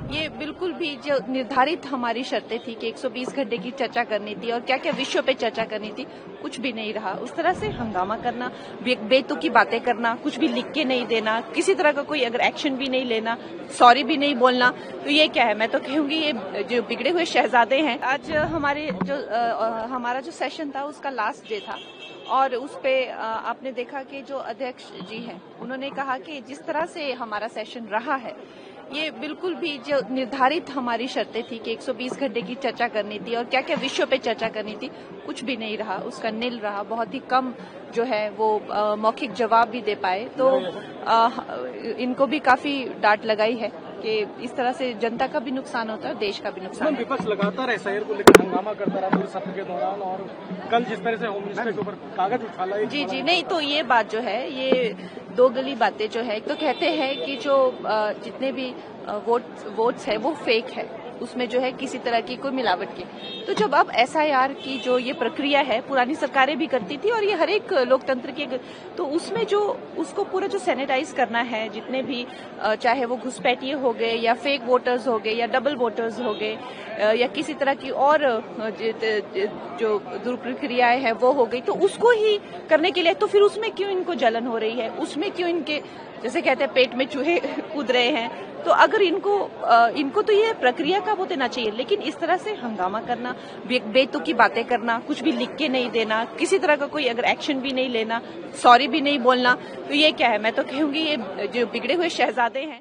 ये बिल्कुल भी जो निर्धारित हमारी शर्तें थी कि 120 घंटे की चर्चा करनी थी और क्या क्या विषयों पे चर्चा करनी थी, कुछ भी नहीं रहा। उस तरह से हंगामा करना, बेतुकी बातें करना, कुछ भी लिख के नहीं देना, किसी तरह का कोई अगर एक्शन भी नहीं लेना, सॉरी भी नहीं बोलना, तो ये क्या है? मैं तो कहूंगी ये जो बिगड़े हुए शहजादे हैं। आज हमारा जो सेशन था उसका लास्ट डे था और उस पे आपने देखा कि जो अध्यक्ष जी हैं उन्होंने कहा कि जिस तरह से हमारा सेशन रहा है ये बिल्कुल भी जो निर्धारित हमारी शर्तें थी कि 120 घंटे की चर्चा करनी थी और क्या क्या विषयों पे चर्चा करनी थी, कुछ भी नहीं रहा, उसका निल रहा। बहुत ही कम जो है वो मौखिक जवाब भी दे पाए, तो इनको भी काफी डांट लगाई है कि इस तरह से जनता का भी नुकसान होता है और देश का भी नुकसान। विपक्ष लगातार एसआईआर को लेकर हंगामा करता रहा पूरे सत्र के दौरान, और कल जिस तरह से होम मिनिस्टर के ऊपर कागज उछाला। जी नहीं, तो ये बात जो है ये दो गली बातें जो है, एक तो कहते हैं कि जो जितने भी वोट्स है वो फेक है, उसमें जो है किसी तरह की कोई मिलावट की। तो जब अब एसआईआर की जो ये प्रक्रिया है पुरानी सरकारें भी करती थी और ये हर एक लोकतंत्र की, तो उसमें जो उसको पूरा जो सैनिटाइज करना है, जितने भी चाहे वो घुसपैठिए हो गए या फेक वोटर्स हो गए या डबल वोटर्स हो गए या किसी तरह की और जो दुष्प्रक्रियाएं हैं वो हो गई, तो उसको ही करने के लिए तो फिर उसमें क्यों इनको जलन हो रही है, उसमें क्यों इनके जैसे कहते हैं पेट में चूहे कूद रहे हैं। तो अगर इनको तो ये प्रक्रिया का वो देना चाहिए, लेकिन इस तरह से हंगामा करना, बेतुकी बातें करना, कुछ भी लिख के नहीं देना, किसी तरह का कोई अगर एक्शन भी नहीं लेना, सॉरी भी नहीं बोलना, तो ये क्या है? मैं तो कहूंगी ये जो बिगड़े हुए शहजादे हैं।